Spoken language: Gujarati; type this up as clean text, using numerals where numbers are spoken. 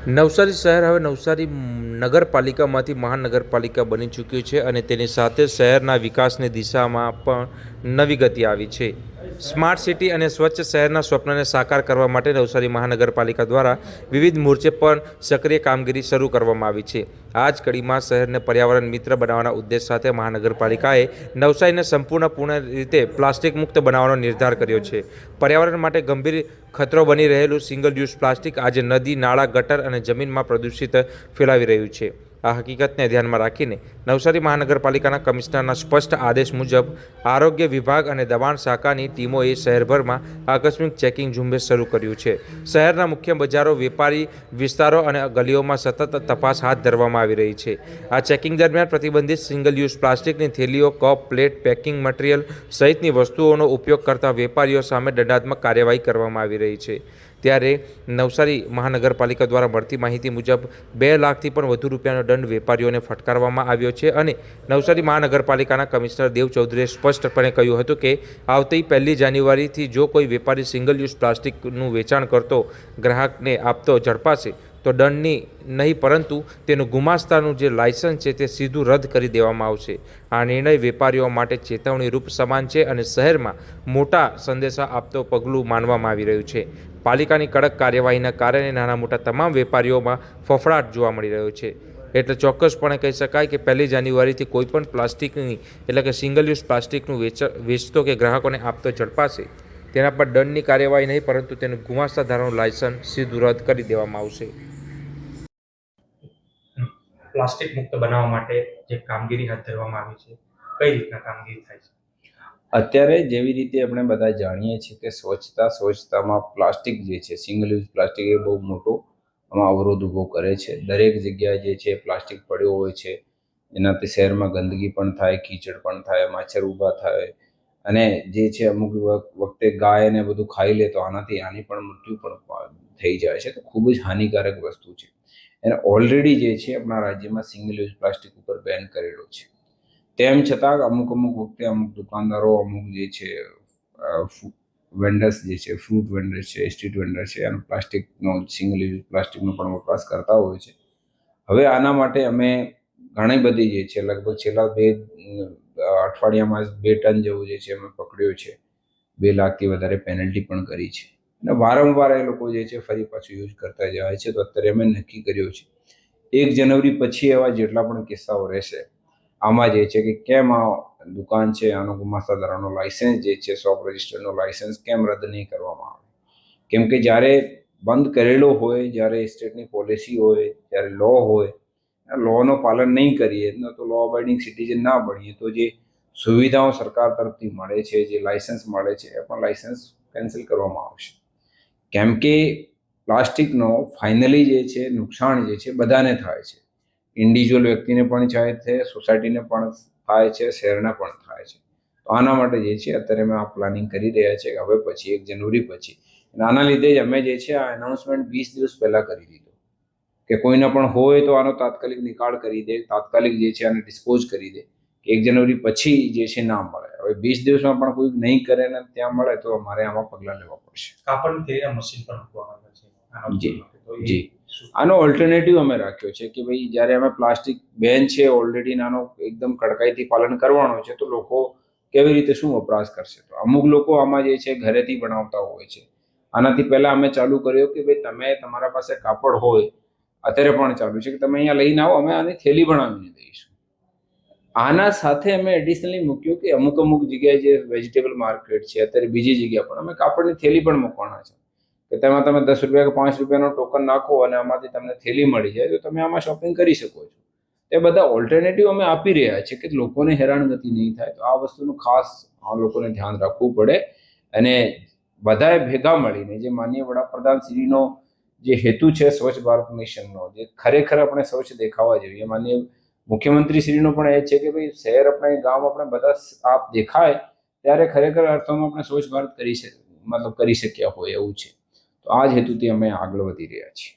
નવસારી શહેર હવે નવસારી નગરપાલિકામાંથી મહાનગરપાલિકા બની ચૂક્યું છે અને તેની સાથે શહેરના વિકાસની દિશામાં પણ નવી ગતિ આવી છે. સ્માર્ટ સિટી અને સ્વચ્છ શહેરના સ્વપ્નને સાકાર કરવા માટે નવસારી મહાનગરપાલિકા દ્વારા વિવિધ મોરચે પણ સક્રિય કામગીરી શરૂ કરવામાં આવી છે. આ જ કડીમાં શહેરને પર્યાવરણ મિત્ર બનાવવાના ઉદ્દેશ સાથે મહાનગરપાલિકાએ નવસારીને પૂર્ણ રીતે પ્લાસ્ટિક મુક્ત બનાવવાનો નિર્ધાર કર્યો છે. પર્યાવરણ માટે ગંભીર ખતરો બની રહેલું સિંગલ યુઝ પ્લાસ્ટિક આજે નદી, નાળા, ગટર અને જમીનમાં પ્રદૂષિત ફેલાવી રહ્યું છે. આ હકીકતને ધ્યાનમાં રાખીને નવસારી મહાનગરપાલિકાના કમિશનરના સ્પષ્ટ આદેશ મુજબ આરોગ્ય વિભાગ અને દબાણ શાખાની ટીમોએ શહેરભરમાં આકસ્મિક ચેકિંગ ઝુંબેશ શરૂ કર્યું છે. શહેરના મુખ્ય બજારો, વેપારી વિસ્તારો અને ગલીઓમાં સતત તપાસ હાથ ધરવામાં આવી રહી છે. આ ચેકિંગ દરમિયાન પ્રતિબંધિત સિંગલ યુઝ પ્લાસ્ટિકની થેલીઓ, કપ, પ્લેટ, પેકિંગ મટીરીયલ સહિતની વસ્તુઓનો ઉપયોગ કરતા વેપારીઓ સામે દંડાત્મક કાર્યવાહી કરવામાં આવી રહી છે. ત્યારે નવસારી મહાનગરપાલિકા દ્વારા મળતી માહિતી મુજબ 2 લાખથી પણ વધુ રૂપિયાનો દંડ વેપારીઓને ફટકારવામાં આવ્યો છે અને નવસારી મહાનગરપાલિકાના કમિશનર દેવ ચૌધરીએ સ્પષ્ટપણે કહ્યું હતું કે આવતી 1 જાન્યુઆરીથી જો કોઈ વેપારી સિંગલ યુઝ પ્લાસ્ટિકનું વેચાણ કરતો ગ્રાહકને આપતો ઝડપાશે તો દંડની નહીં પરંતુ તેનું ગુમાસ્તાનું જે લાયસન્સ છે તે સીધું રદ કરી દેવામાં આવશે. આ નિર્ણય વેપારીઓ માટે ચેતવણી રૂપ સમાન છે અને શહેરમાં મોટા સંદેશા આપતો પગલું માનવામાં આવી રહ્યું છે. પાલિકાની કડક કાર્યવાહીના કારણે નાના મોટા તમામ વેપારીઓમાં ફફડાટ જોવા મળી રહ્યો છે. એટલે ચોક્કસપણે કહી શકાય કે 1 જાન્યુઆરીથી કોઈપણ પ્લાસ્ટિકની એટલે કે સિંગલ યુઝ પ્લાસ્ટિકનું વેચતો કે ગ્રાહકોને આપતો ઝડપાશે તેના પર દંડની કાર્યવાહી નહીં પરંતુ તેનું ગુમાસ્તા ધારાનું લાયસન્સ સીધું રદ કરી દેવામાં આવશે. પ્લાસ્ટિક મુક્ત બનાવવા માટે જે કામગીરી હાથ ધરવામાં આવી છે, કઈ રીતના કામગીરી થાય છે? અત્યારે જેવી રીતે આપણે બધા જાણીએ છીએ કે સ્વચ્છતામાં પ્લાસ્ટિક જે છે, સિંગલ યુઝ પ્લાસ્ટિક એ બહુ મોટો અવરોધ ઊભો કરે છે. દરેક જગ્યાએ જે છે પ્લાસ્ટિક પડ્યો હોય છે, એનાથી શહેરમાં ગંદકી પણ થાય, કીચડ પણ થાય, માછર ઊભા થાય અને જે છે અમુક વખતે ગાય ને બધું ખાઈ લે તો આની પણ મૃત્યુ પણ થઈ જાય છે. તો ખૂબ જ હાનિકારક વસ્તુ છે. એને ઓલરેડી જે છે આપણા રાજ્યમાં સિંગલ યુઝ પ્લાસ્ટિક ઉપર બેન કરેલો છે. તેમ છતાં અમુક વખતે અમુક દુકાનદારો, અમુક જે છે વેન્ડર્સ જે છે, ફ્રૂટ વેન્ડર છે, સ્ટ્રીટ વેન્ડર છે, અને પ્લાસ્ટિકનો સિંગલ યુઝ પ્લાસ્ટિકનો પણ વપરાશ કરતા હોય છે. હવે આના માટે અમે ઘણી બધી જે છે લગભગ છેલ્લા 2 અઠવાડિયામાં 2 ટન જેવું જે છે અમે પકડ્યો છે. 2 લાખથી વધારે પેનલ્ટી પણ કરી છે અને વારંવાર એ લોકો જે છે ફરી પાછું યુઝ કરતા જાય છે. તો અત્યારે અમે નક્કી કર્યો છે 1 જાન્યુઆરી પછી એવા જેટલા પણ કિસ્સાઓ રહેશે આમાં જે છે કે કેમ આ દુકાન છે આનો ગુમાસ્તા ધારાનો લાયસન્સ જે છે, શોપ રજિસ્ટરનો લાયસન્સ કેમ રદ નહીં કરવામાં આવે? કેમ કે જ્યારે બંધ કરેલો હોય, જ્યારે સ્ટેટની પોલિસી હોય, જ્યારે લો હોય, લોનું પાલન નહીં કરીએ તો લો અબાઇડિંગ સિટીઝન ના બનીએ તો જે સુવિધાઓ સરકાર તરફથી મળે છે, જે લાયસન્સ મળે છે, એ પણ લાયસન્સ કેન્સલ કરવામાં આવશે. કેમ કે પ્લાસ્ટિકનો ફાઇનલી જે છે નુકસાન જે છે બધાને થાય છે. ઇન્ડિવિજ્યુઅલ વ્યક્તિને પણ થાય છે, સોસાયટીને પણ થાય છે, શહેરને પણ થાય છે. તો આના માટે જે છે અત્યારે અમે આ પ્લાનિંગ કરી રહ્યા છીએ કે હવે પછી 1 જાન્યુઆરી પછી આના લીધે જ અમે જે છે આ એનાઉન્સમેન્ટ 20 દિવસ પહેલાં કરી દીધું કે કોઈને પણ હોય તો આનો તાત્કાલિક નિકાલ કરી દે, તાત્કાલિક જે છે આને ડિસ્પોઝ કરી દે કે 1 જાન્યુઆરી પછી જે છે ના મળે. હવે 20 દિવસમાં પણ કોઈ નહીં કરે ને ત્યાં મળે તો અમારે આમાં પગલાં લેવા પડશે. કાપડની થેલીના મશીન પણ મૂકવામાં આવે છે. જી, આનો ઓલ્ટરનેટિવ અમે રાખ્યો છે કે ભાઈ જ્યારે અમે પ્લાસ્ટિક બેન છે ઓલરેડી નાનો એકદમ કડકાઈથી પાલન કરવાનો છે તો લોકો કેવી રીતે શું વપરાશ કરશે? તો અમુક લોકો આમાં જે છે ઘરેથી બનાવતા હોય છે. આનાથી પહેલા અમે ચાલુ કર્યો કે ભાઈ તમે તમારા પાસે કાપડ હોય, અત્યારે પણ ચાલુ છે કે તમે અહીંયા લઈને આવો, અમે આની થેલી બનાવીને દઈશું. આના સાથે અમે એડિશનલી મૂક્યું કે અમુક જગ્યાએ જે વેજીટેબલ માર્કેટ છે, અત્યારે બીજી જગ્યા પણ અમે કાપડની થેલી પણ મૂકવાના છે કે તેમાં તમે 10 રૂપિયા કે 5 રૂપિયાનો ટોકન નાખો અને આમાંથી તમને થેલી મળી જાય તો તમે આમાં શોપિંગ કરી શકો છો. એ બધા ઓલ્ટરનેટિવ અમે આપી રહ્યા છીએ કે લોકોને હેરાનગતિ નહીં થાય. તો આ વસ્તુનું ખાસ આ લોકોને ધ્યાન રાખવું પડે અને બધાએ ભેગા મળીને જે માનનીય વડાપ્રધાન શ્રીનો જે હેતુ છે સ્વચ્છ ભારત મિશનનો, જે ખરેખર આપણે સ્વચ્છ દેખાવા જોઈએ, માનનીય મુખ્યમંત્રી શ્રીનો પણ એ છે કે ભાઈ શહેર આપણે, ગામ આપણે બધા આપ દેખાય ત્યારે ખરેખર અર્થમાં આપણે સ્વચ્છ ભારત કરી શક્યા હોય એવું છે. તો આ જ હેતુથી અમે આગળ વધી રહ્યા છીએ.